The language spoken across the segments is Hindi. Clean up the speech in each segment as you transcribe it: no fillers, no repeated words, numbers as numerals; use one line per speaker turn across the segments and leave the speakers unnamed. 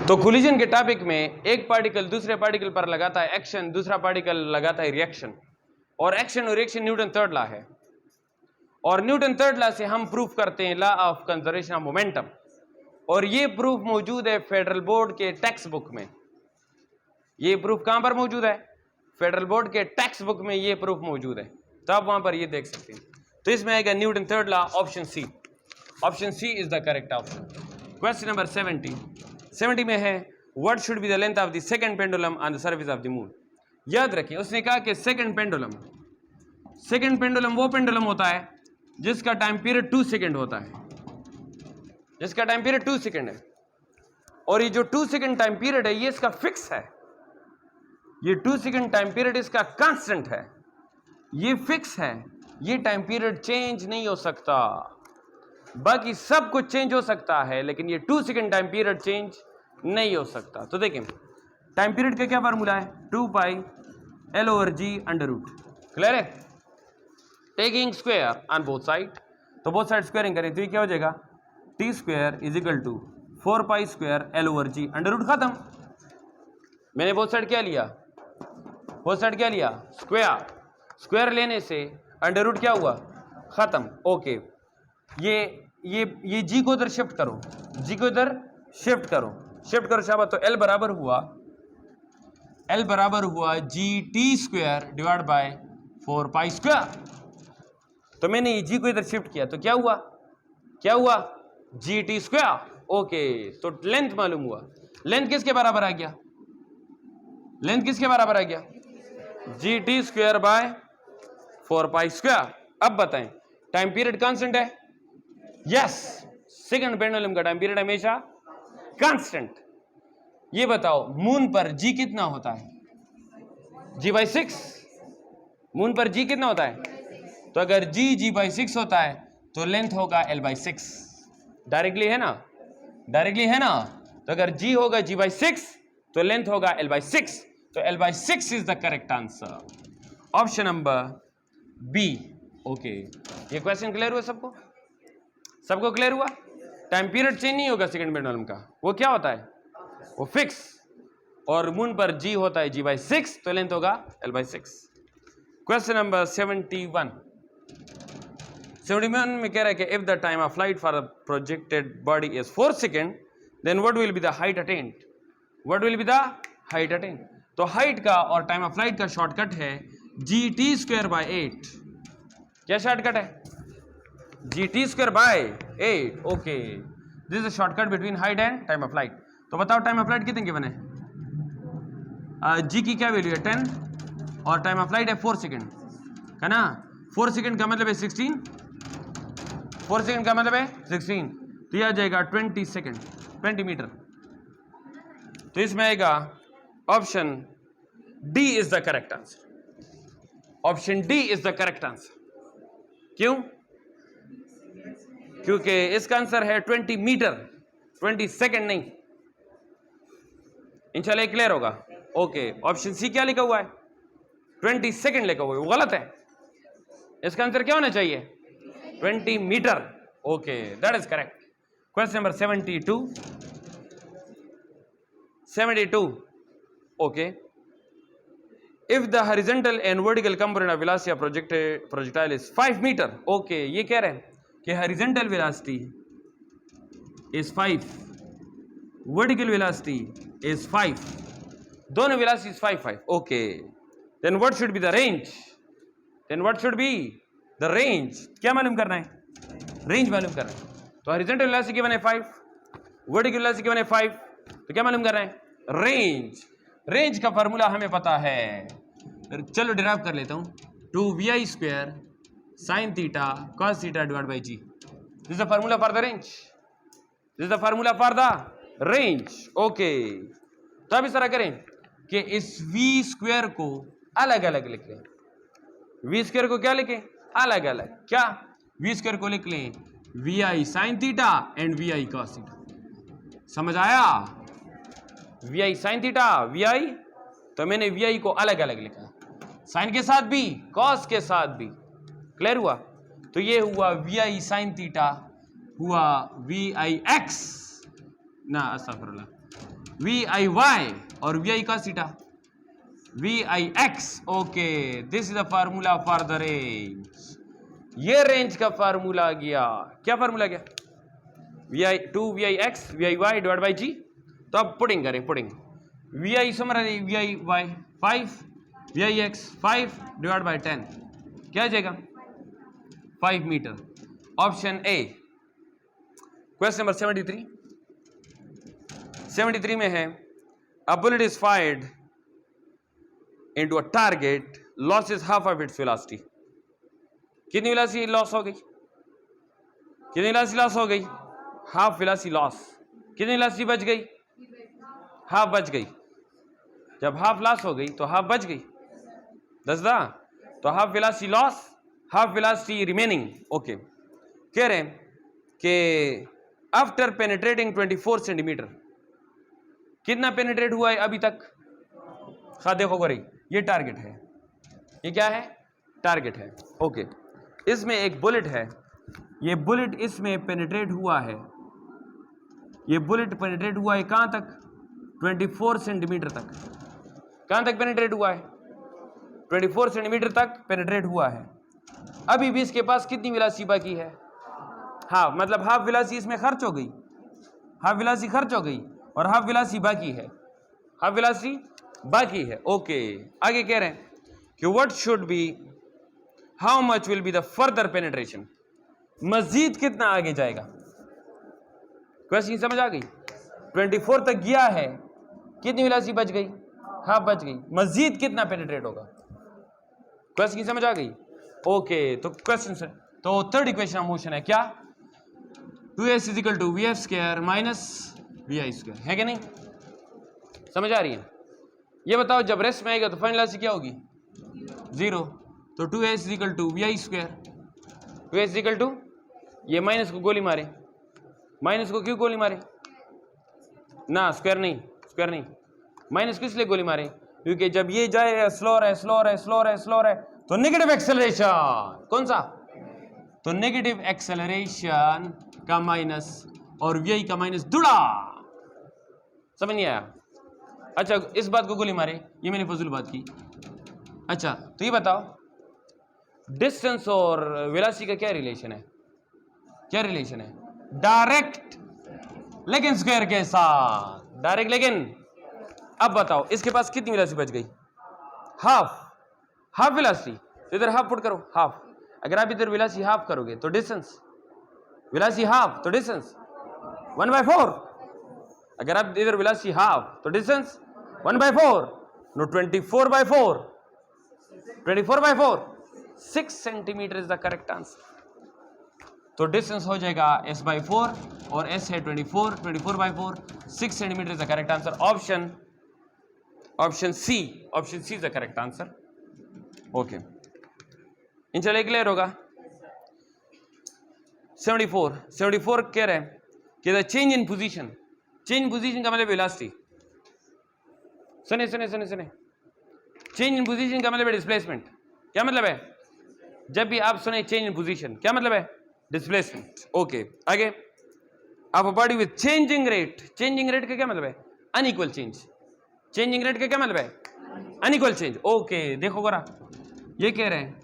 तो कोलिजन के टॉपिक में एक पार्टिकल दूसरे पार्टिकल पर लगाता है एक्शन, दूसरा पार्टिकल लगाता है रिएक्शन, और एक्शन और रिएक्शन न्यूटन थर्ड लॉ है। और न्यूटन थर्ड लॉ से हम प्रूफ करते हैं law of conservation of momentum, और ये प्रूफ मौजूद है फेडरल बोर्ड के टेक्स्ट बुक में। ये प्रूफ कहां पर मौजूद है? फेडरल बोर्ड के टेक्स्ट बुक में ये प्रूफ मौजूद है, तो आप वहां पर ये देख सकते हैं। तो इसमें आएगा Newton third law, option C. Option C is the correct option. Question number 70 में है what should be the length of the second pendulum on the surface of the moon. याद रखिए, उसने कहा कि सेकंड पेंडुलम वो पेंडुलम होता है जिसका टाइम पीरियड 2 सेकंड होता है, जिसका टाइम पीरियड 2 सेकंड है। और ये जो 2 सेकंड टाइम पीरियड है ये इसका फिक्स है, ये 2 सेकंड टाइम पीरियड इसका कांस्टेंट है, ये फिक्स है, ये टाइम पीरियड चेंज नहीं हो सकता। बाकी सब कुछ चेंज हो सकता है लेकिन ये 2 सेकंड टाइम पीरियड चेंज नहीं हो सकता। तो देखें टाइम पीरियड का क्या फार्मूला है? 2 pi L/G under root. Clear है? Taking square on both side, तो बोथ साइड स्क्वायरिंग करें तो ये क्या हो जाएगा? T square is equal to 4 pi square L/G under root. खत्म। मैंने बोथ साइड क्या लिया? बोथ साइड क्या लिया? स्क्वायर। स्क्वायर लेने से अंडर रूट क्या हुआ? खत्म। ओके, ये जी को इधर शिफ्ट करो, जी को इधर शिफ्ट करो, शिफ्ट करो शाबाश। तो L बराबर हुआ GT square divide by 4 pi square. तो मैंने ये जी को इधर शिफ्ट किया तो क्या हुआ? GT square. ओके, तो लेंथ मालूम हुआ। लेंथ किसके बराबर आ गया? GT square by 4 pi square. अब बताएं टाइम पीरियड कांस्टेंट है? यस, सेकंड पेंडुलम का टाइम पीरियड हमेशा कांस्टेंट। ये बताओ मून पर जी कितना होता है? G/6। मून पर जी कितना होता है? तो अगर G/6 होता है तो लेंथ होगा L/6। डायरेक्टली है ना? तो अगर जी होगा G/6 तो लेंथ होगा L/6। तो L/6 is the correct answer, option number B. Okay, ये क्वेश्चन क्लियर हुआ सबको क्लियर हुआ? टाइम पीरियड चेंज नहीं होगा सेकंड पेंडुलम का, वो क्या होता है? वो फिक्स। और मून पर जी होता है G/6 तो लेंथ होगा L/6। क्वेश्चन नंबर 71 में कह रहा है कि if the time of flight for the projected body is 4 second then what will be the height attend. तो हाइट का और टाइम ऑफ फ्लाइट का शॉर्टकट है GT स्क्वायर बाय 8। क्या शॉर्टकट है? GT square by 8। Okay, this is shortcut between height and time of flight. तो बताओ टाइम ऑफ फ्लाइट कितने गिवन है? जी की क्या वैल्यू है? 10 और टाइम ऑफ फ्लाइट है 4 सेकंड, है ना? 4 सेकंड का मतलब है 16। 4 सेकंड का मतलब है 16, तो यह आ जाएगा 20 सेकंड, 20 मीटर। तो इसमें आएगा option D is the correct answer. Option D is the correct answer. क्यों? क्योंकि इसका आंसर है 20 मीटर, 20 सेकंड नहीं। इंशाल्लाह क्लियर होगा। ओके, ऑप्शन सी क्या लिखा हुआ है? 20 सेकंड लिखा हुआ है, वो गलत है। इसका आंसर क्या होना चाहिए? 20 metre. Okay, that is correct. Question number 72। Okay, if the horizontal and vertical component of velocity of projectile is 5 metre. Okay, ये कह रहे हैं कि horizontal velocity is 5, vertical velocity is 5, दोनों velocity is 5। Okay, then what should be the range? क्या मालूम करना है? रेंज मालूम करना है। तो हॉरिजॉन्टल वेलोसिटी गिवन है 5, वर्टिकल वेलोसिटी गिवन है 5, तो क्या मालूम करना है? रेंज का फार्मूला हमें पता है, चलो डिराइव कर लेता हूं। 2vi square sin theta cos theta divide by g. This is the formula for the range. Okay, तो अब इस तरह करें कि इस v स्क्वायर को अलग अलग लिख लें। v स्क्वायर को क्या लिखें? अलग अलग। क्या? v स्क्वायर को लिख लें vi sin theta and vi cos theta. समझ आया? vi sin थीटा, vi, तो मैंने vi को अलग अलग लिखा, साइन के साथ भी, cos के साथ भी। क्लियर हुआ? तो ये हुआ vi sin थीटा, हुआ vi x ना, अस्तगफिरुल्लाह, वी आई वाई और वी आई का theta V I X. Okay, this is the formula for the range. ये रेंज का फार्मूला आ गया। क्या फार्मूला गया? V I 2 V I X V I Y divide by G. तो अब पुडिंग करें, पुडिंग वी आई समराइज V I Y 5 V I X 5 divide by 10 क्या आ जाएगा? 5 metre. Option A. Question number 73 में है a bullet is fired into a target, loss is half of its velocity. कितनी वेलोसिटी लॉस हो गई? कितनी वेलोसिटी लॉस हो गई? Half velocity loss. कितनी वेलोसिटी बच गई? हाफ बच गई। जब हाफ लॉस हो गई तो हाफ बच गई। दस दा, तो half velocity loss, half velocity remaining. Okay, कह रहे हैं कि आफ्टर पेनिट्रेटिंग 24 सेंटीमीटर, कितना पेनिट्रेट हुआ है अभी तक? हाँ देखो गोरी, ये टारगेट है। ये क्या है? टारगेट है। ओके, इसमें एक बुलेट है, ये बुलेट इसमें पेनिट्रेट हुआ है। ये बुलेट पेनिट्रेट हुआ है कहां तक? 24 सेंटीमीटर तक। कहां तक पेनिट्रेट हुआ है? 24 सेंटीमीटर तक पेनिट्रेट हुआ है। अभी भी इसके पास कितनी वेलोसिटी बाकी है? हाँ, मतलब हाफ वेलोसिटी इसमें खर्च हो गई, हाफ वेलोसिटी खर्च हो गई और हाफ वेलोसिटी बाकी है, हाफ वेलोसिटी बाकी है। ओके, आगे कह रहे हैं कि what should be, how much will be the further penetration, मजीद कितना आगे जाएगा? क्वेश्चन समझ आ गई? 24 तक गया है, कितनी वेलोसिटी बच गई? हाफ बच गई। मजीद कितना पेनिट्रेट होगा? क्वेश्चन समझ आ गई? ओके, तो क्वेश्चन से तो थर्ड इक्वेशन ऑफ मोशन है क्या? 2s equal to v f square minus v i square, है कि नहीं? समझ आ रही है? ये बताओ, जब रेस्ट में आएगा तो फाइनल वेलोसिटी क्या होगी? 0। तो 2s equal to v i square, 2s equal to, ये माइनस को गोली मारे, माइनस को क्यों गोली मारे? ना स्क्वायर नहीं, स्क्वायर नहीं, माइनस किस लिए गोली मारे? क्योंकि जब ये जाए स्लो है, स्लो है, स्लो है, स्लो है, तो नेगेटिव एक्सेलरेशन, कौन सा? तो नेगेटिव एक्सेलरेशन का माइनस और वी आई का माइनस जुड़ा। समझ नहीं आया? अच्छा, इस बात को गोली मारे, ये मैंने फजूल बात की। अच्छा, तो ये बताओ, डिस्टेंस और वेलोसिटी का क्या रिलेशन है? क्या रिलेशन है? डायरेक्ट लेकिन स्क्वायर के साथ, डायरेक्ट लेकिन। अब बताओ, इसके पास कितनी वेलोसिटी बच गई? Half, half velocity. तो इधर हाफ पुट करो, हाफ। अगर आप इधर वेलोसिटी हाफ करोगे तो डिस्टेंस, वेलोसिटी हाफ तो डिस्टेंस 1/4। अगर आप इधर वेलोसिटी हाफ तो distance 1/4। No 24/4, 24/4, 6 centimetre is the correct answer. तो डिस्टेंस हो जाएगा s/4 और s है 24, 24/4, 6 centimetre is the correct answer. Option C is the correct answer. Okay, इंशाल्लाह क्लियर होगा। 74 कह रहे हैं कि the change in position, change in position का मतलब वेलोसिटी। सुने, चेंज इन पोजीशन का मतलब है डिस्प्लेसमेंट। क्या मतलब है? जब भी आप सुने चेंज इन पोजीशन, क्या मतलब है? डिस्प्लेसमेंट। ओके, आगे, of a body with changing rate. Changing rate का क्या मतलब है? Unequal change. चेंजिंग रेट का क्या मतलब है? Unequal change. ओके, देखो गोरा, ये कह रहे हैं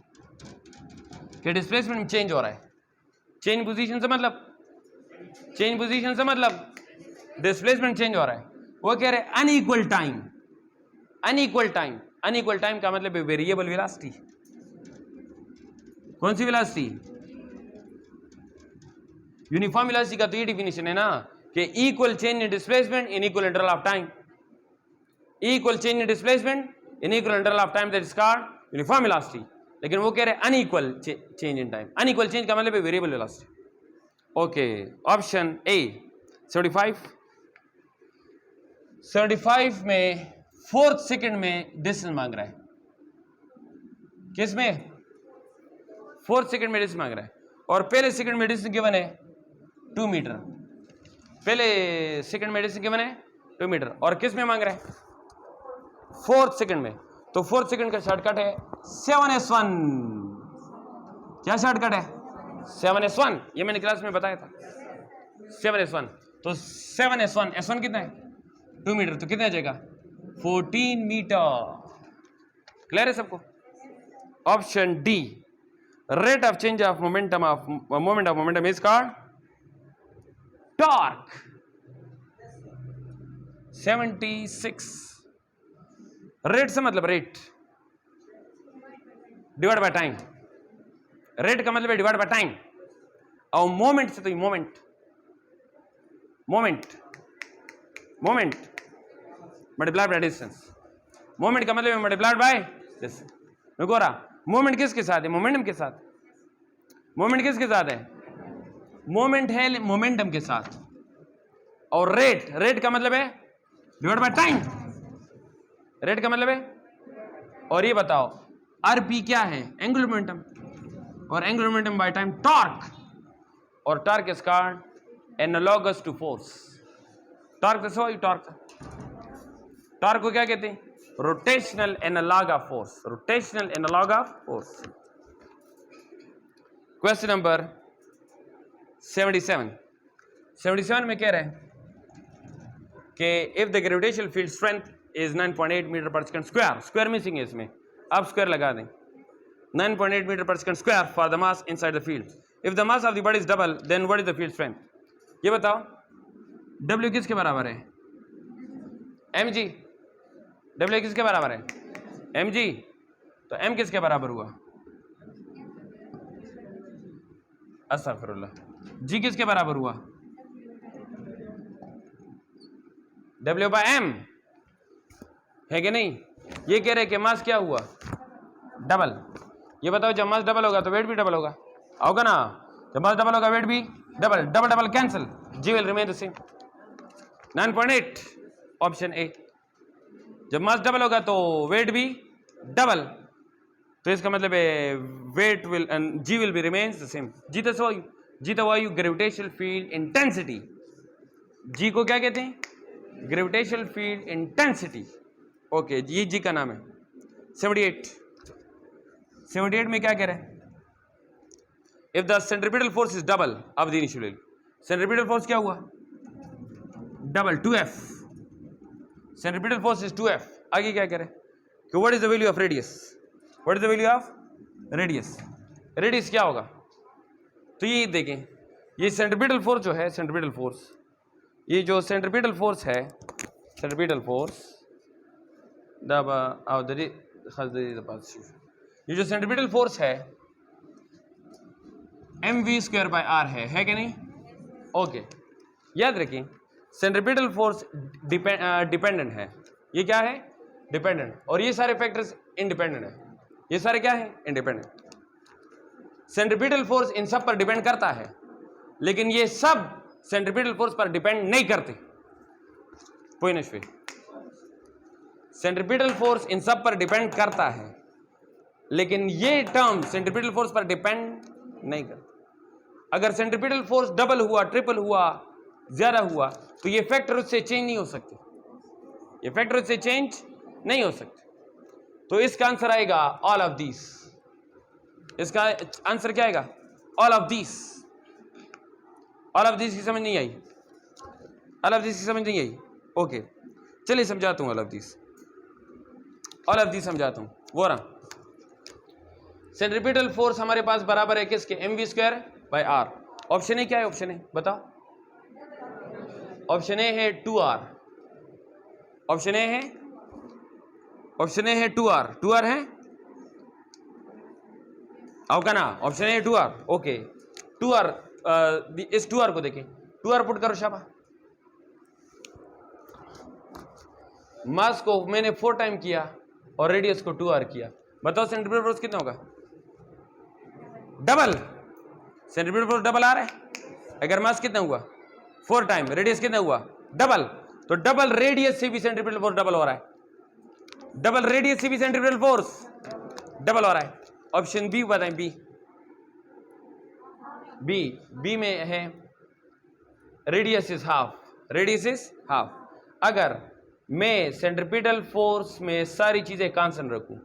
कि डिस्प्लेसमेंट में चेंज हो रहा है। चेंज पोजीशन से मतलब, चेंज पोजीशन से मतलब डिस्प्लेसमेंट चेंज हो रहा है। वो कह रहे हैं unequal time, unequal time, unequal time का मतलब है वेरिएबल वेलोसिटी। कौन सी वेलोसिटी? यूनिफॉर्म वेलोसिटी का तो ये डिफिनेशन है ना कि equal change in displacement in equal interval of time. Equal change in displacement in equal interval of time, that is called uniform velocity. लेकिन वो कह रहे हैं unequal change in time. Unequal change का मतलब है variable velocity. Okay, option A 75 में 4th सेकंड में डिस्टेंस मांग रहा है। किसमें? 4th सेकंड में डिस्टेंस मांग रहा है और पहले सेकंड में डिस्टेंस गिवन है 2 मीटर। पहले सेकंड में डिस्टेंस गिवन है 2 मीटर और किस में मांग रहा है? 4th सेकंड में। तो 4th सेकंड का शॉर्टकट है 7s1। क्या शॉर्टकट है? 7s1। ये मैंने क्लास में बताया था, 7s1। तो 7s1, s1 कितना है? 2 मीटर, तो कितना आ जाएगा 14 मीटर। क्लियर है सबको? Option D, rate of change of momentum is called torque. 76। Rate से मतलब rate divide by time, rate का मतलब है डिवाइड बाय टाइम, और मोमेंट से तो moment multiplied by distance, moment का मतलब मल्टीप्लाइड बाय डिस्टेंस। देखो रहा मोमेंट किसके साथ है? मोमेंटम के साथ। मोमेंट किसके साथ है? मोमेंट है मोमेंटम के साथ। और रेट का मतलब है डिवाइड बाय टाइम, रेट का मतलब है। और ये बताओ आरपी क्या है? एंगुलर मोमेंटम, और angular momentum by time torque, और torque is called analogous to force. Torque दसो, टॉर्क को क्या कहते हैं? Rotational analog of force, rotational analog of force. Question number 77 में कह रहे हैं कि if the gravitational field strength is 9.8 metre पर सेकंड स्क्वायर मिसिंग है इसमें, आप स्क्वायर लगा दें, 9.8 मीटर पर second square for the mass inside the field, if the mass of the body is double then what is the field strength? ये बताओ W किसके बराबर है? mg। W किसके बराबर है? mg। तो m किसके बराबर हुआ? अस्तगफिरुल्लाह। g किसके बराबर हुआ? W बाय m, है कि नहीं? ये कह रहे कि मास क्या हुआ? डबल। ये बताओ जब मास डबल होगा तो वेट भी डबल होगा ना? जब मास डबल होगा वेट भी double, double cancel, g will remain the same. 9.8 option A. जब मास डबल होगा तो वेट भी डबल, तो इसका मतलब है weight will and G will be remains the same. जी तो वायु ग्रेविटेशनल फील्ड इंटेंसिटी, जी को क्या कहते हैं? Gravitational field intensity. ओके, ये जी का नाम है। 78 में क्या कह रहे हैं? If the centripetal force is double of the initial, centripetal force क्या हुआ? Double, 2f। Centripetal force is 2f। आगे क्या कह रहे हैं कि what is the value of radius? What is the value of radius? Radius क्या होगा? तो ये देखें, ये सेंट्रीपिटल फोर्स जो है, सेंट्रीपिटल फोर्स, ये जो सेंट्रीपिटल फोर्स है, सेंट्रीपिटल फोर्स ये जो सेंट्रीपिटल फोर्स है mv² बाय r है कि नहीं? ओके, याद रखिए सेंट्रीपिटल फोर्स डिपेंडेंट है। ये क्या है? डिपेंडेंट। और ये सारे फैक्टर्स इंडिपेंडेंट है। ये सारे क्या है? इंडिपेंडेंट। सेंट्रीपिटल फोर्स इन सब पर डिपेंड करता है, लेकिन ये सब सेंट्रीपिटल फोर्स पर डिपेंड नहीं करते। कोई नशे, सेंट्रीपिटल फोर्स इन सब पर डिपेंड करता है, लेकिन ये टर्म सेंट्रीपिटल फोर्स पर डिपेंड नहीं करता। अगर सेंट्रीपिटल फोर्स डबल हुआ, ट्रिपल हुआ, ज्यादा हुआ, तो ये फैक्टर उससे चेंज नहीं हो सकते, ये फैक्टर उससे चेंज नहीं हो सकते। तो इसका आंसर आएगा ऑल ऑफ दिस। इसका आंसर क्या आएगा? All of this. All of this की समझ नहीं आई? ऑल ऑफ दिस की समझ नहीं आई? ओके, चलिए समझाता हूं all of this. All of this समझाता हूं। वो रहा, सेंट्रीपिटल फोर्स हमारे पास बराबर है किसके? mv² bye r। Option A क्या है? ऑप्शन ए बताओ। ऑप्शन ए है 2r। ऑप्शन ए है 2r। 2r है आओ ना? Option A 2r। Okay, 2r, इस 2r को देखें, 2r पुट करो शाबा। मास को मैंने 4 टाइम किया और रेडियस को 2r किया। बताओ सेंट्रीपिटल फोर्स कितना होगा? डबल। सेंट्रीपिटल फोर्स डबल आ रहा है। अगर मास कितना हुआ? 4 टाइम, रेडियस कितना हुआ? डबल। तो डबल रेडियस से भी सेंट्रीपिटल फोर्स डबल हो रहा है। डबल रेडियस से भी सेंट्रीपिटल फोर्स डबल हो रहा है। ऑप्शन बी बताएं। बी में है radius is half. Radius is half. अगर मैं सेंट्रीपिटल फोर्स में सारी चीजें कांस्टेंट रखूं,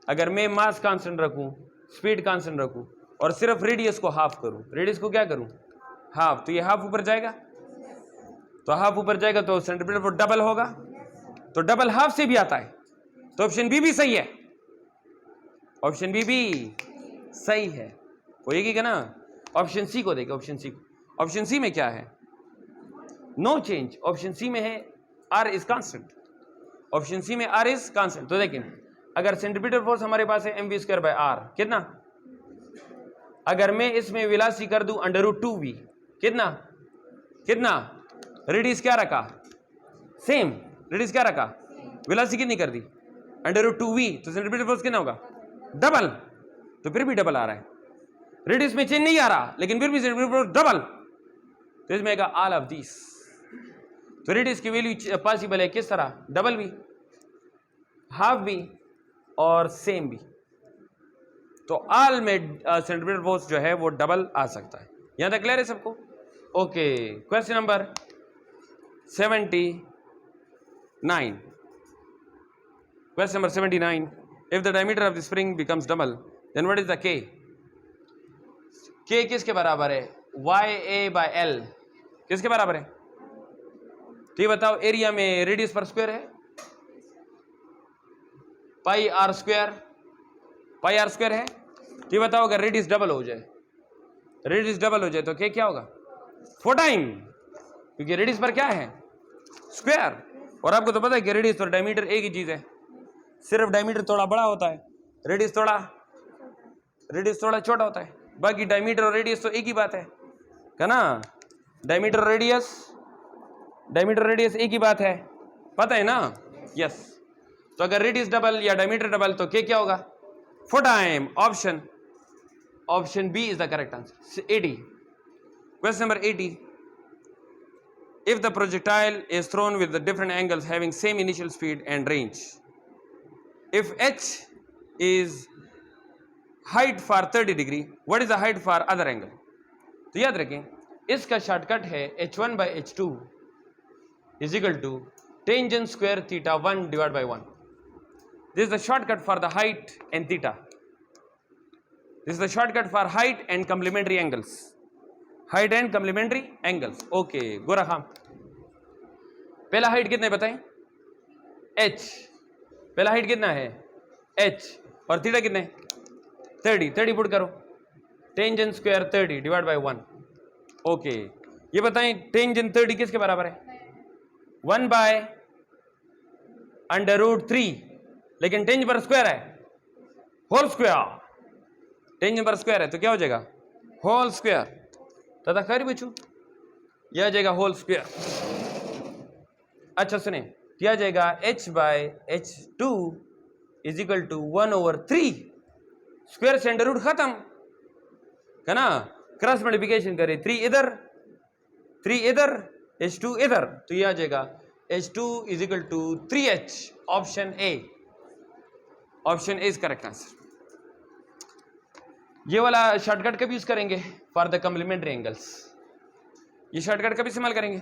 अगर मैं मास कांस्टेंट रखूं, स्पीड कांस्टेंट रखूं और सिर्फ रेडियस को हाफ करूं, रेडियस को क्या करूं? हाफ, तो ये हाफ ऊपर जाएगा, तो हाफ ऊपर जाएगा तो सेंटीमीटर फॉर डबल होगा, तो डबल हाफ से भी आता है, तो ऑप्शन बी भी सही है, ऑप्शन बी भी सही है, होएगी क्या ना। ऑप्शन सी को देखें, ऑप्शन सी, ऑप्शन सी में क्या है, नो चेंज, ऑप्शन सी में है R is constant, option C में आर इज कांस्टेंट। तो देखें अगर सेंटीमीटर फोर्स हमारे पास है mv² बाय आर, कितना, अगर मैं इसमें वेलोसिटी कर दूं √2v, कितना कितना, रेडियस क्या रखा, सेम, रेडियस क्या रखा, वेलोसिटी कितनी कर दी √2v, तो सेंटीमीटर फोर्स कितना होगा, डबल, तो फिर भी डबल आ रहा है, रेडियस में चेंज नहीं आ रहा लेकिन फिर भी सेंटीमीटर फोर्स डबल, तो इसमें आएगा ऑल ऑफ दिस। तो रेडियस की वैल्यू पॉसिबल है किस तरह, डबल भी, हाफ भी और सेम भी, तो ऑल में सेंटीमीटर फोर्स जो है वो डबल आ सकता है। यहां तक क्लियर है सबको? Okay, question number 79, question number 79, if the diameter of the spring becomes double then what is the k, k किसके बराबर है, YA/L किसके बराबर है, तो ये बताओ, एरिया में रेडियस पर स्क्वायर है पाई आर स्क्वायर है, तो ये बताओ अगर रेडियस डबल हो जाए, रेडियस डबल हो जाए तो क्या होगा, 4 टाइम, क्योंकि रेडियस पर क्या है, स्क्वायर, और आपको तो पता है कि रेडियस और डायमीटर एक ही चीज है, सिर्फ डायमीटर थोड़ा बड़ा होता है, रेडियस थोड़ा छोटा होता है, बाकी डायमीटर और रेडियस तो एक ही बात है ना, डायमीटर और रेडियस एक ही बात है, पता है ना, यस। तो अगर रेडियस डबल या डायमीटर डबल तो क्या होगा, 4 time, option B is the correct answer. 80, question number 80, if the projectile is thrown with the different angles having same initial speed and range, if h is height for 30 degree, what is the height for other angle? तो याद रखें इसका शॉर्टकट है h1/h2 is equal to tangent square theta 1 divided by 1. This is the shortcut for the height and theta. This is the shortcut for height and complementary angles. Height and complementary angles. Okay, गोरा खाम, पहला हाइट कितने बताएं, h, पहला हाइट कितना है h, और थीटा कितने, 30 पुट करो, tangent square 30 divide by 1। Okay, ये बताएं टेंजेंट 30 किसके बराबर है, 1/√3, लेकिन टेंजेंट पर स्क्वायर है, होल स्क्वायर, टेंजेंट पर स्क्वायर है तो क्या हो जाएगा, होल स्क्वायर, तथा खैर बच्चों यह आ जाएगा होल स्क्वायर। अच्छा सुने, क्या आ जाएगा h/h2 is equal to 1/3, square से अंडर रूट खत्म है ना, क्रॉस मल्टीप्लिकेशन करें, 3 इधर h2 इधर, तो ये आ जाएगा h2 is equal to 3h, option A is correct answer. ये वाला शॉर्टकट कब यूज करेंगे, फॉर द कम्प्लीमेंट्री एंगल्स, ये शॉर्टकट कब इस्तेमाल करेंगे,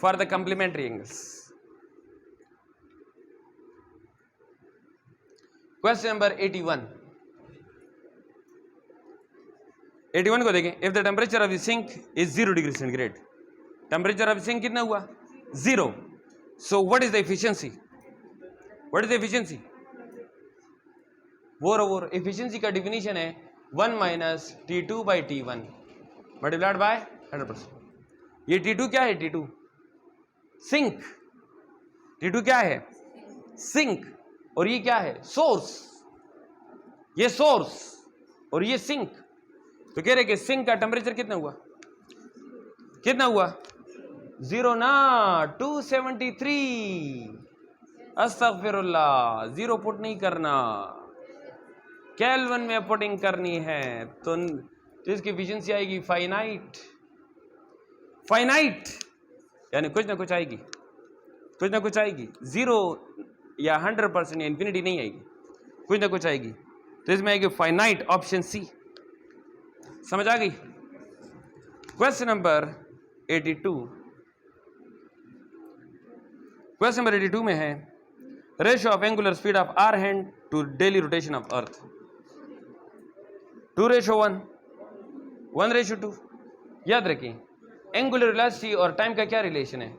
for the complementary angles. Question number 81 को देखें, if the temperature of the sink is 0 degree centigrade, temperature of sink कितना हुआ, 0, so what is the efficiency, वो एफिशिएंसी का डिफिनीशन है 1 - T2/T1 मल्टीप्लाइड बाय 100%। ये T2 क्या है, T2 सिंक, T2 क्या है, सिंक, और ये क्या है, सोर्स, ये सोर्स और ये सिंक, तो कह रहे कि सिंक का टेम्परेचर कितना हुआ 0 ना, 273, अस्तगफिरुल्लाह, 0 पुट नहीं करना, केल्विन में पुटिंग करनी है, तो इसकी एफिशिएंसी आएगी फाइनाइट, यानी कुछ ना कुछ आएगी, 0 या 100% या इंफिनिटी नहीं आएगी, कुछ ना कुछ आएगी, तो इसमें आएगी फाइनाइट, ऑप्शन सी। समझ आ गई? क्वेश्चन नंबर 82, क्वेश्चन नंबर 82 में है ratio of angular speed of hour hand to daily rotation of earth, 2:1, 1:2। याद रखें एंगुलर वेलोसिटी और टाइम का क्या रिलेशन है?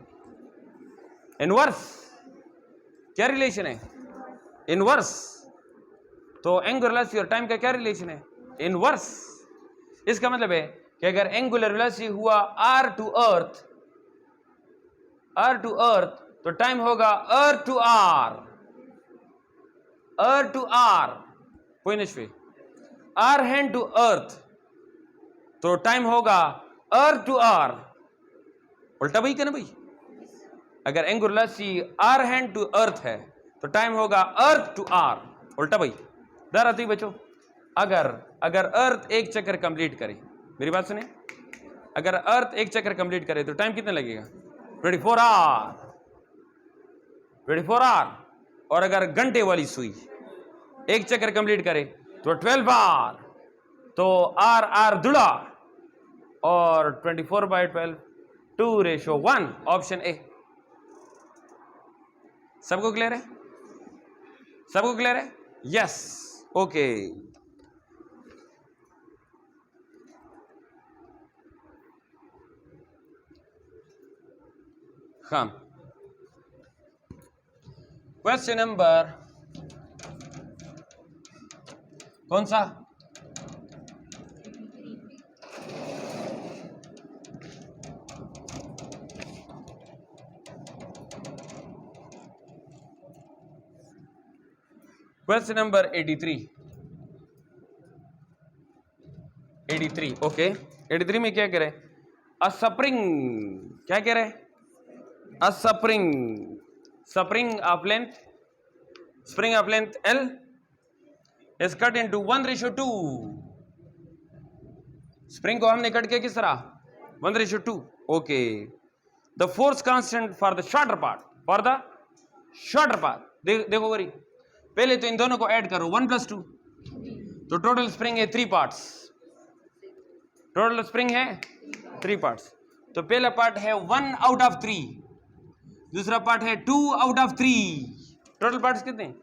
इनवर्स। क्या रिलेशन है? इनवर्स। तो एंगुलर वेलोसिटी और टाइम का क्या रिलेशन है? इनवर्स। इसका मतलब है कि अगर एंगुलर वेलोसिटी हुआ r टू अर्थ, तो टाइम होगा earth to r, earth to r, point r hand to earth, तो टाइम होगा अर्थ टू r। उल्टा भाई क्या ना भाई? अगर angular velocity r hand to earth है तो टाइम होगा अर्थ टू r। उल्टा भाई दारा तो बच्चों, अगर अर्थ एक चक्कर कंप्लीट करे, मेरी बात सुने, अगर अर्थ एक चक्कर कंप्लीट करे तो टाइम कितना लगेगा? 24 आवर। 24 आवर। और अगर घंटे वाली सुई एक चक्कर कंप्लीट करे तो 12 आवर। तो आर जुड़ा और 24/12 2:1, ऑप्शन ए। सबको क्लियर है? सबको क्लियर है? Yes, okay. हाँ, क्वेश्चन नंबर कौन सा? Question number 83, okay. 83 में क्या कह रहे? अ स्प्रिंग, क्या कह रहे? अ spring of length, L is cut into 1:2। Spring को हमने कट किया किस तरह? 1:2, okay. The force constant for the shorter part, देखो गरी, पहले तो इन दोनों को ऐड करो, 1 + 2, तो टोटल स्प्रिंग है 3 पार्ट्स। टोटल स्प्रिंग है 3 पार्ट्स। तो पहला पार्ट है 1 आउट ऑफ 3, दूसरा पार्ट है 2 आउट ऑफ 3। टोटल पार्ट्स कितने?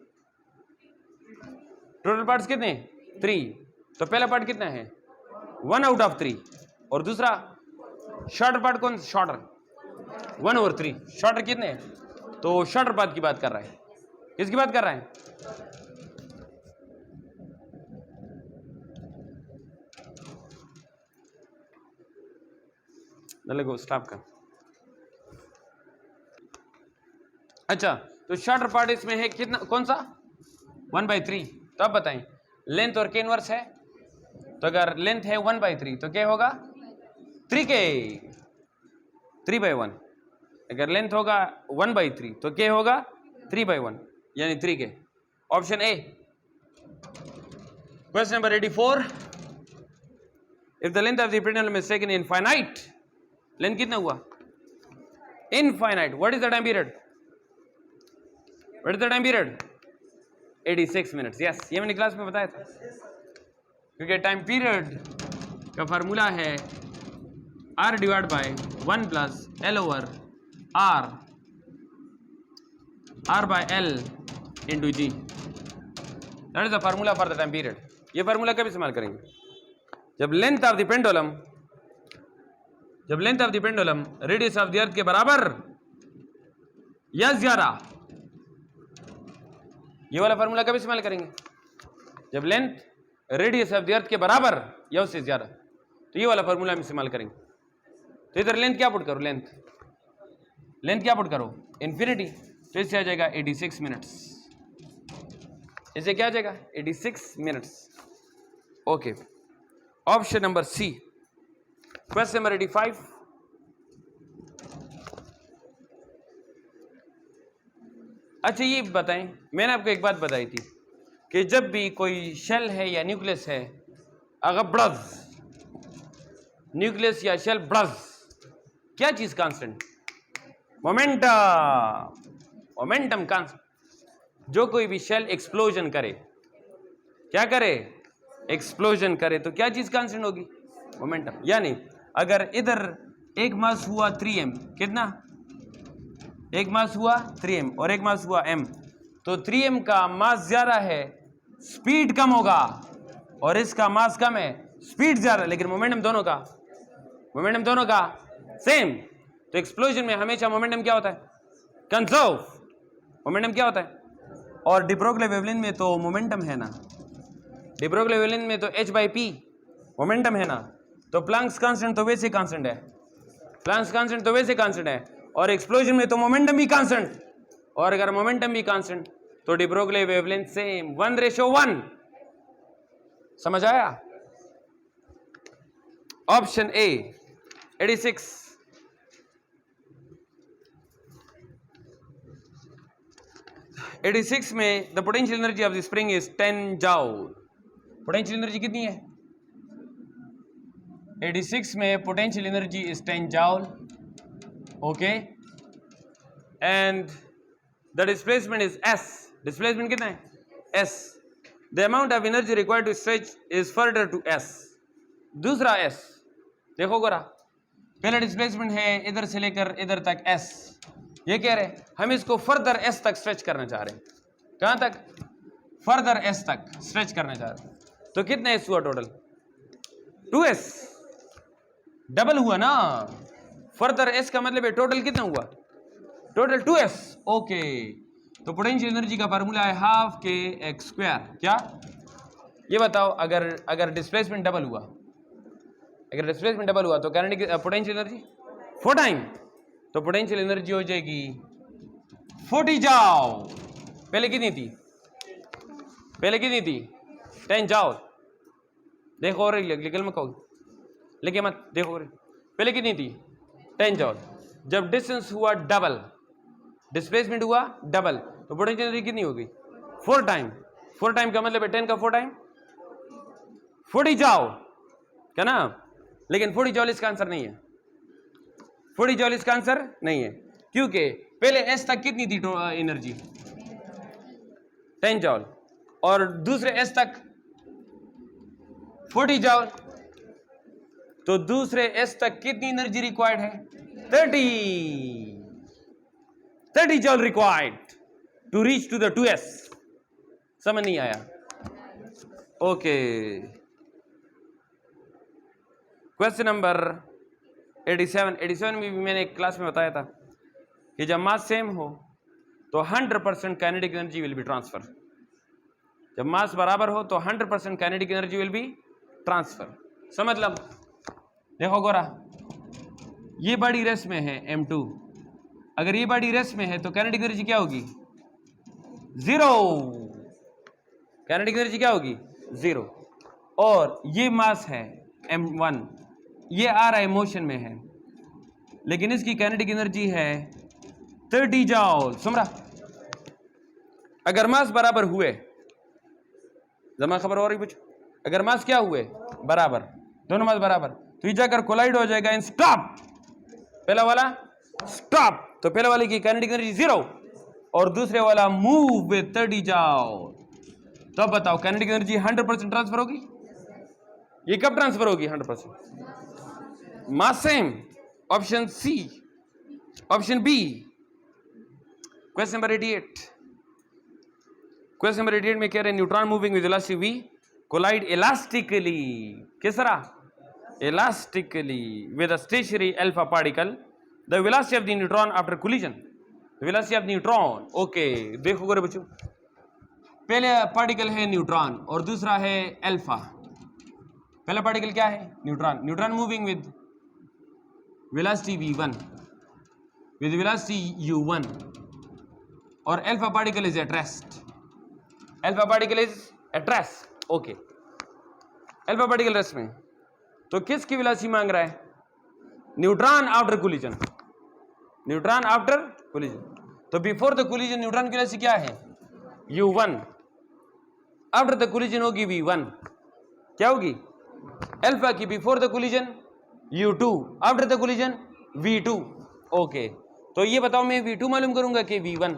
3। तो पहला पार्ट कितना है? 1 आउट ऑफ 3। और दूसरा शॉर्टर पार्ट कौन? शॉर्टर 1/3। शॉर्टर कितने? तो शॉर्टर पार्ट की बात कर रहा है। किसकी बात कर रहा है? लगो स्टॉप कर। अच्छा, तो शॉर्टर पार्ट इसमें है कितना? कौन सा? 1/3। तो अब बताएं, लेंथ और के इनवर्स है, तो अगर लेंथ है 1/3 तो क्या होगा? 3k, 3/1। अगर लेंथ होगा 1/3 तो क्या होगा? 3/1, यानी 3k, option A. Question number 84, if the length of the pendulum is taken infinite, length कितना हुआ? Infinite, what is the time period? 86 minutes. Yes, ये मैंने क्लास में बताया था, क्योंकि टाइम पीरियड का फार्मूला है r divide by 1 + L/r by L into G। That is the formula for the time period. ये फार्मूला कब इस्तेमाल करेंगे? जब length of the pendulum radius of the earth के बराबर या ज्यादा। ये वाला फार्मूला कब इस्तेमाल करेंगे? जब length radius of the earth के बराबर या उससे ज्यादा, तो ये वाला फार्मूला हम इस्तेमाल करेंगे। तो इधर लेंथ क्या पुट करो? लेंथ क्या पुट करो? इन्फिनिटी। तो इससे आ जाएगा 86 मिनट्स। इससे क्या आ जाएगा? 86 minutes, okay. Option number C. Question number 85, अच्छा ये बताएं, मैंने आपको एक बात बताई थी कि जब भी कोई शेल है या न्यूक्लियस है, अगर ब्रज न्यूक्लियस या शेल ब्रज, क्या चीज कांस्टेंट? Momentum constant. जो कोई भी शेल एक्सप्लोजन करे, क्या करे? एक्सप्लोजन करे, तो क्या चीज कांस्टेंट होगी? मोमेंटम। यानी अगर इधर एक मास हुआ 3m, कितना? एक मास हुआ 3m और एक मास हुआ m, तो 3m का मास ज्यादा है, स्पीड कम होगा, और इसका मास कम है, स्पीड ज्यादा, लेकिन मोमेंटम दोनों का सेम। तो एक्सप्लोजन में हमेशा मोमेंटम क्या होता है? कंजर्व। मोमेंटम क्या होता है? और डी ब्रोगली वेवलेंथ में तो मोमेंटम है ना, डी ब्रोगली वेवलेंथ में तो h/p मोमेंटम है ना, तो प्लैंक्स कांस्टेंट तो वैसे कांस्टेंट है, प्लैंक्स कांस्टेंट तो वैसे कांस्टेंट है, और एक्सप्लोजन में तो मोमेंटम भी कांस्टेंट, और अगर मोमेंटम भी कांस्टेंट तो डी ब्रोगली वेवलेंथ सेम 1:1। समझ आया? Option A 86। 86 में the potential energy of the spring is 10 joule. Potential energy कितनी है? 86 में potential energy is 10 joule. Okay, and the displacement is s। Displacement कितना है? s। The amount of energy required to stretch is further to s। दूसरा s देखो गोरा, पहला डिस्प्लेसमेंट है इधर से लेकर इधर तक s, ये कह रहे हम इसको फर्दर s तक स्ट्रेच करना चाह रहे हैं। कहां तक? फर्दर s तक स्ट्रेच करना चाह रहे हैं। तो कितना s हुआ टोटल? 2s। डबल हुआ ना, फर्दर s का मतलब है टोटल कितना हुआ? Total 2s। ओके, तो पोटेंशियल एनर्जी का फार्मूला है हाफ के एक्स स्क्वायर। क्या? ये बताओ, अगर डिस्प्लेसमेंट डबल हुआ, अगर डिस्प्लेसमेंट डबल हुआ तो काइनेटिक पोटेंशियल एनर्जी 4 टाइम, तो पोटेंशियल एनर्जी हो जाएगी 40 जूल। पहले कितनी थी? पहले कितनी थी? 10 जूल। देखो और लिखल मत कहो, लिखे मत, देखो पहले कितनी थी? 10 जूल। जब डिस्टेंस हुआ डबल, डिस्प्लेसमेंट हुआ डबल, तो पोटेंशियल एनर्जी कितनी होगी? 4 टाइम। 4 टाइम का मतलब है 10 का 4 टाइम 40 जूल, क्या ना? लेकिन 40 जूल इसका आंसर नहीं है, 40 जूल इसका आंसर नहीं है, क्योंकि पहले एस तक कितनी थी एनर्जी? 10 जूल, और दूसरे एस तक 40 जूल, तो दूसरे एस तक कितनी एनर्जी रिक्वायर्ड है? 30 joule required to reach to the 2s। समझ नहीं आया? ओके, क्वेश्चन नंबर 87 में भी मैंने एक क्लास में बताया था कि जब मास सेम हो तो 100% kinetic energy will be transfer. जब मास बराबर हो तो 100% kinetic energy will be transfer. समझ लो, देखो गोरा, ये बॉडी रेस्ट में है m2, अगर ये बॉडी रेस्ट में है तो काइनेटिक एनर्जी क्या होगी? 0। काइनेटिक एनर्जी क्या होगी? 0। और ये मास है m1, ये आ रहा है मोशन में है, लेकिन इसकी काइनेटिक एनर्जी है 30 जूल। सुन रहा? अगर मास बराबर हुए, जमा खबर हो रही कुछ? अगर मास क्या हुए? बराबर, दोनों मास बराबर, तो ये जाकर कोलाइड हो जाएगा इन स्टॉप। पहला वाला स्टॉप, तो पहले वाले की काइनेटिक एनर्जी 0 और दूसरे वाला मूव विद 30 जूल। तो अब बताओ काइनेटिक एनर्जी 100% ट्रांसफर होगी? ये कब ट्रांसफर होगी 100%? Mass same. Option C, option B. Question number 88, question number 88 में कह रहे हैं neutron moving with velocity v collide elastically, किस तरह? Elastically with a stationary alpha particle. The velocity of the neutron after collision, the velocity of neutron. Okay, देखो गोरे बच्चों, पहले पार्टिकल है न्यूट्रॉन और दूसरा है अल्फा। पहला पार्टिकल क्या है? Neutron. Neutron moving with velocity v1 with velocity u1, और alpha particle is at rest. Alpha particle is at rest. Okay, alpha particle rest में, तो किसकी वेलोसिटी मांग रहा है? Neutron after collision. Neutron after collision, तो बिफोर द कोलिजन न्यूट्रॉन की वेलोसिटी क्या है? u1। आफ्टर द कोलिजन होगी v1। क्या होगी? अल्फा की before the collision u2, after the collision v2। Okay, तो ये बताओ मैं v2 मालूम करूंगा कि v1?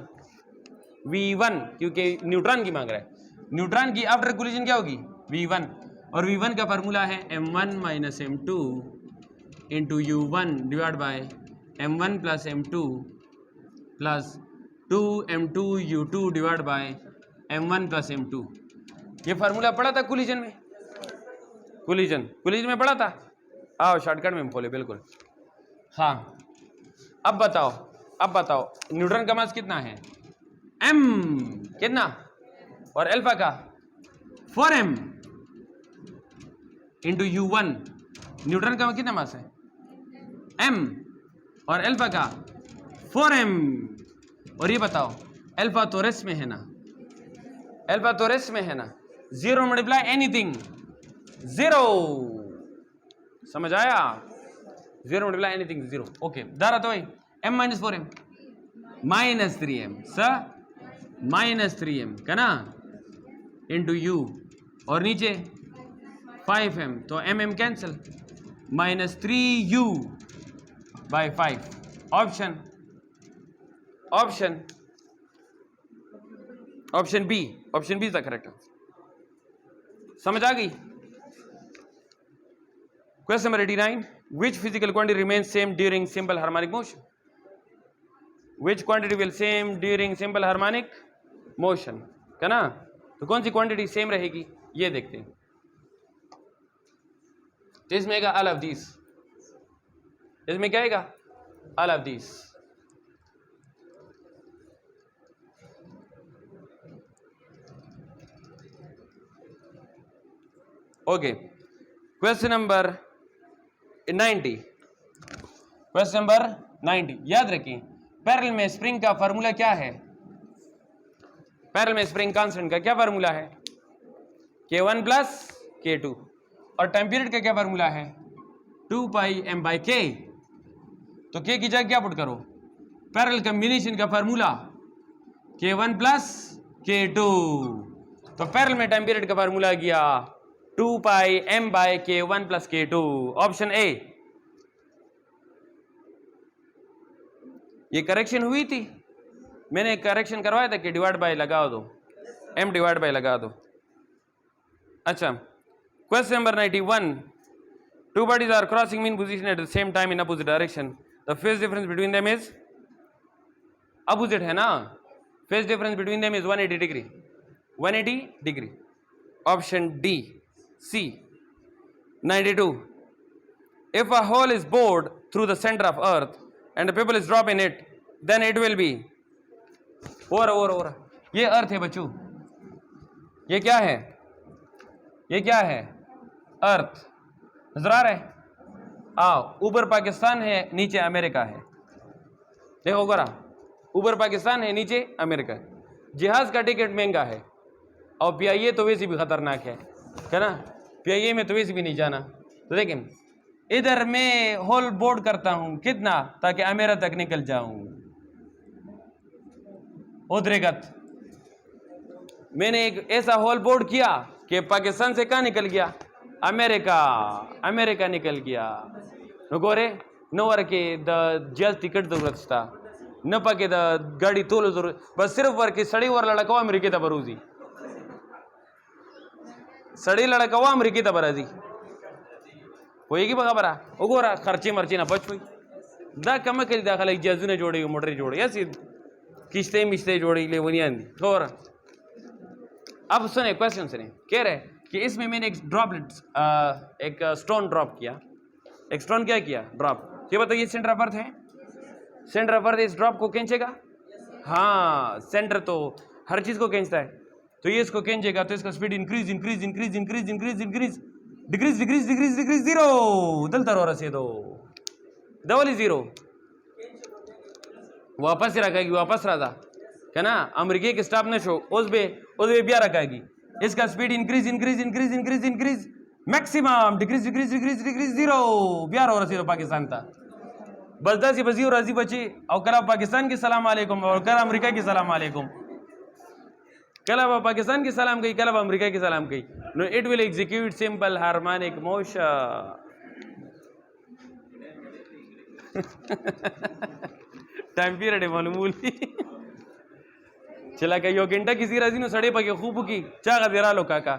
v1, क्योंकि न्यूट्रॉन की मांग रहा है। न्यूट्रॉन की आफ्टर कोलिजन क्या होगी? v1, और v1 का फार्मूला है m1 minus m2 into u1 divide by m1 plus m2 plus 2m2 u2 divide by m1 plus m2। ये फार्मूला पढ़ा था कोलिजन में, कोलिजन में पढ़ा था। आओ शॉर्टकट में बोले, बिल्कुल हाँ अब बताओ न्यूट्रॉन का मास कितना है? m कितना? और अल्फा का 4m इंटू u1। न्यूट्रॉन का कितना मास है? m और अल्फा का 4m। और ये बताओ अल्फा तो रेस्ट में है ना, अल्फा तो रेस्ट में है ना, 0 मल्टीप्लाई एनीथिंग 0, समझ आया? 0 मल्टीप्लाई एनीथिंग 0। ओके दारा तो m minus 4m minus 3m स माइनस 3m का ना इंटू u और नीचे 5m तो mm cancel minus 3u by 5। Option B is the correct answer. समझ आ गई? Question number 89, which physical quantity remains same during simple harmonic motion? Which quantity will same during simple harmonic motion? है ना? तो कौन सी क्वांटिटी सेम रहेगी ये देखते हैं। तो इसमें आएगा all of these, इसमें क्या आएगा? all of these। Okay question number 90, question number 90 याद रखिए, पैरेलल में स्प्रिंग का फार्मूला क्या है? पैरेलल में स्प्रिंग कांस्टेंट का क्या फार्मूला है? K1 plus K2। और टाइम पीरियड का क्या फार्मूला है? 2 पाई m बाई k। तो k की जगह क्या पुट करो? पैरेलल कॉम्बिनेशन का फार्मूला K1 प्लस K2। तो पैरेलल में टाइम पीरियड का फार्मूला गया 2 पाई m by K1 plus K2। Option A. ये करेक्शन हुई थी, मैंने करेक्शन करवाया था कि डिवाइड बाय लगा दो, m डिवाइड बाय लगा दो। अच्छा question number 91, two bodies are crossing mean position at the same time in opposite direction, the phase difference between them is opposite है ना, phase difference between them is 180 degree, 180 degree. Option D C. 92, if a hole is bored through the center of earth and the pebble is dropped in it, then it will be और ये अर्थ है बच्चों, ये क्या है? ये क्या है? अर्थ। नजर आ रहा है? आओ, ऊपर पाकिस्तान है, नीचे अमेरिका है। देखो जरा, ऊपर पाकिस्तान है, नीचे अमेरिका है। जहाज का टिकट महंगा है और PIA तो वैसे भी खतरनाक है ना? PIA में तो वैसे भी नहीं जाना। तो लेकिन इधर मैं होल बोर्ड करता हूं कितना, ताकि अमेरिका तक निकल जाऊं। उधरेगत मैंने एक ऐसा होल बोर्ड किया कि पाकिस्तान से कहाँ निकल गया? अमेरिका निकल गया। गोरे नोवर के द जल टिकट जरूरत था न पाके द गाड़ी तोलो जरूरत, बस सिर्फ वर की सड़ी वर लड़का अमेरिका था बरूजी, सड़ी लड़का अमेरिका था बराजी होएगी बघा बरा उगोरा खर्चे मर्ची ना बच हुई दा कम करी दाखला जजू ने जोड़ी मोटर जोड़ी ऐसी किश्ते मिश्ते जोड़ी ले वनिया और अब सुने क्वेश्चन सुने, कह रहे कि इसमें मैंने एक ड्रॉपलेट एक स्टोन ड्रॉप किया, एक स्टोन क्या किया? ड्रॉप। ये बताइए सेंटर ऑफ अर्थ है, सेंटर ऑफ अर्थ इस ड्रॉप को खींचेगा? हाँ, सेंटर तो हर चीज को खींचता है, तो ये इसको खींचेगा तो इसका speed increase increase increase increase increase increase decrease decrease decrease decrease zero दलता रो रसे दो डबल जीरो वापस ही रखेगी, वापस रहा क्या ना अमेरिका के स्टाफ ने शो उस बे ब्याह रखेगी, इसका speed increase increase increase increase increase maximum decrease decrease decrease decrease zero ब्याह हो रहा पाकिस्तान था बस 10 बजी और राजी बची और कल पाकिस्तान की सलाम अलैकुम और कल अमेरिका की सलाम अलैकुम, कल पाकिस्तान की सलाम गई, कल अमेरिका की सलाम गई। No it will execute simple harmonic motion. Time period है मालूम चला का यो घंटा किसी राजी नो सड़े पके खूब की चागा देरा लो काका।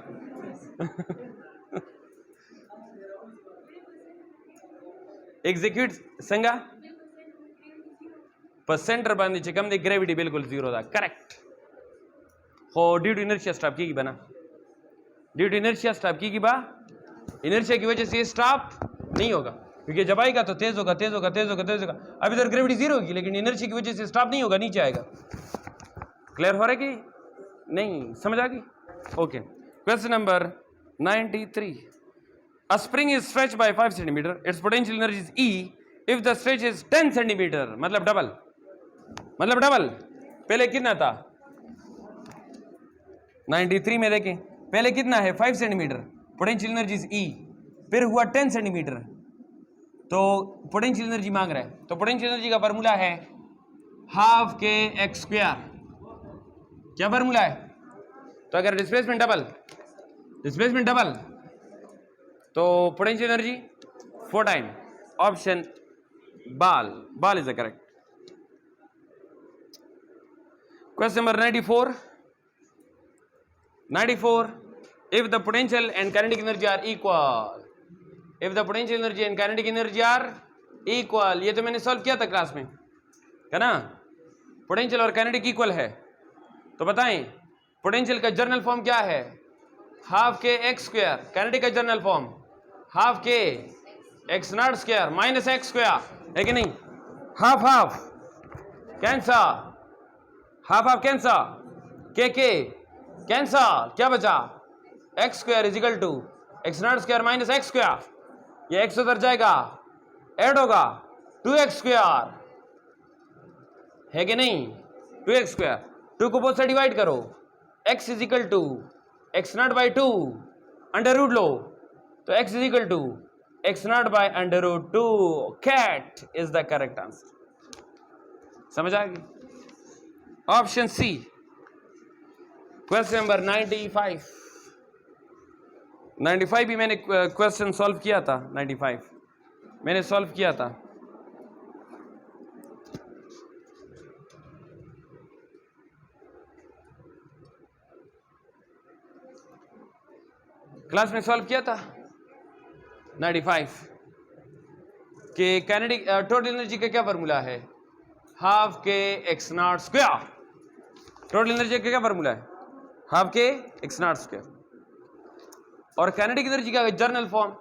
एग्जीक्यूट संगा पर सेंटर बांधी चिकम दे ग्रेविटी बिल्कुल जीरो था, करेक्ट हो। ड्यू टू इनर्शिया स्टॉप की बना, ड्यू टू इनर्शिया स्टॉप की बा, इनर्शिया की वजह से स्टॉप नहीं होगा। क्योंकि जब आएगा तो तेज होगा, तेज होगा, तेज होगा, तेज होगा। अब इधर ग्रेविटी जीरो होगी, लेकिन इनर्जी की वजह से स्टॉप नहीं होगा, नीचे आएगा। क्लियर हो रहा है कि नहीं? समझ आ गई? Okay, question number 93। A spring is stretched by 5 centimeter. Its potential energy is E if the stretch is 10 centimeter. मतलब डबल, मतलब डबल। पहले कितना था? 93 में देखें, पहले कितना है? 5 centimetre, potential energy is E, फिर हुआ 10 सेंटीमीटर, तो पोटेंशियल एनर्जी मांग रहा है। तो पोटेंशियल एनर्जी का फार्मूला है हाफ के एक्स स्क्वायर। क्या फार्मूला है? तो अगर डिस्प्लेसमेंट डबल तो पोटेंशियल एनर्जी 4 टाइम। ऑप्शन बाल is the correct. Question number 94। If the potential and kinetic energy are equal, if the potential energy and kinetic energy are equal, ये तो मैंने सॉल्व किया था क्लास में, है ना? पोटेंशियल और काइनेटिक इक्वल है, तो बताएं पोटेंशियल का जर्नल फॉर्म क्या है? हाफ के एक्स स्क्वायर। काइनेटिक का जर्नल फॉर्म हाफ के x not square minus x square, है कि नहीं? Half half cancel, half cancel, k cancel, क्या बचा? X square is equal to x not square minus x square. ये एक्स उधर जाएगा, ऐड होगा 2x स्क्वायर, है कि नहीं? 2x स्क्वायर, 2 को बोथ से डिवाइड करो, x is equal to x naught by 2 under root लो, तो x is equal to x naught by under root 2। Cat is the correct answer. समझ आ गई? Option C. क्वेश्चन नंबर 95 भी मैंने क्वेश्चन सॉल्व किया था। 95 मैंने सॉल्व किया था। क्लास में सॉल्व किया था 95 के काइनेटिक टोटल एनर्जी का क्या फॉर्मूला है? हाफ के x not square. Total energy का क्या फॉर्मूला है? हाफ के एक्स नॉट स्क्वायर। और काइनेटिक एनर्जी का जर्नल फॉर्म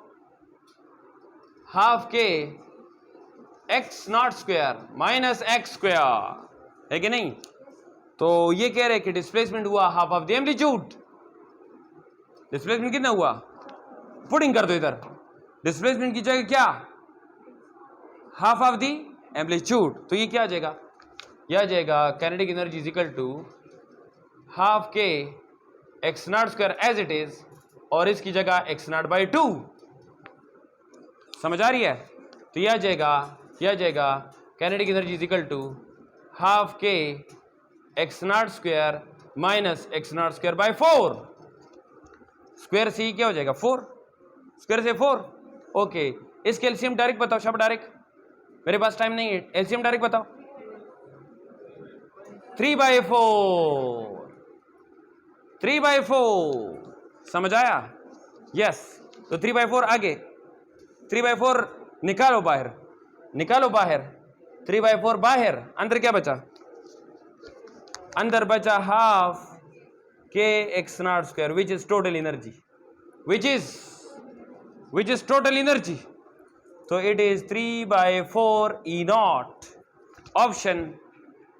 हाफ के x not square minus x square, है कि नहीं? तो ये कह रहे हैं कि डिस्प्लेसमेंट हुआ half of the amplitude. Displacement कितना हुआ? पुटिंग कर दो इधर, डिस्प्लेसमेंट की जगह क्या? Half of the amplitude. तो ये क्या आ जाएगा? यह आ जाएगा kinetic energy is equal to half के x not square as it is, और इसकी जगह एक्स नॉट बाई 2। समझ आ रही है? तो यह आ जाएगा kinetic energy is equal to half के x not square minus x not square by 4। Square से ही क्या हो जाएगा? 4, स्क्वायर से 4। ओके, इसके एलसीएम डायरेक्ट बताओ, शब्द डायरेक्ट, मेरे पास टाइम नहीं है, एलसीएम डायरेक्ट बताओ। 3/4, 3/4। समझ आया? यस। तो 3/4 आगे, 3/4 निकालो बाहर, 3/4 बाहर, अंदर क्या बचा? अंदर बचा हाफ के x not square which is total energy, which is total energy. तो it is 3/4 E naught. Option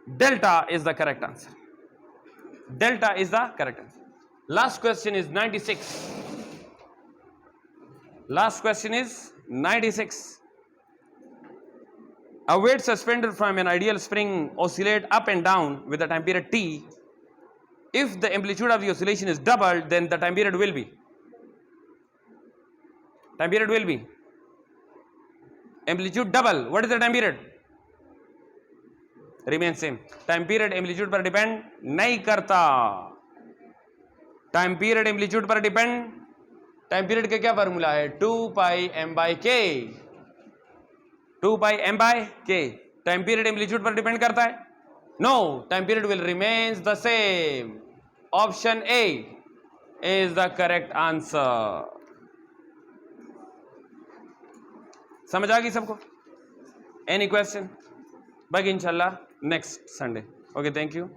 delta is the correct answer. Delta is the correct answer. Last question is 96. Last question is 96. A weight suspended from an ideal spring oscillate up and down with a time period t. If the amplitude of the oscillation is doubled, then the time period will be. Time period will be. Amplitude double. What is the time period? Remain same. Time period amplitude पर depend नहीं करता। टाइम पीरियड एम्पलीट्यूड पर डिपेंड, टाइम पीरियड का क्या फॉर्मूला है? 2πm/k। 2πm/k time period amplitude पर डिपेंड करता है? No, time period will remains the same. Option A is the correct answer. समझ आ गई सबको? Any question? बाकी इंशाल्लाह next Sunday. Okay, thank you.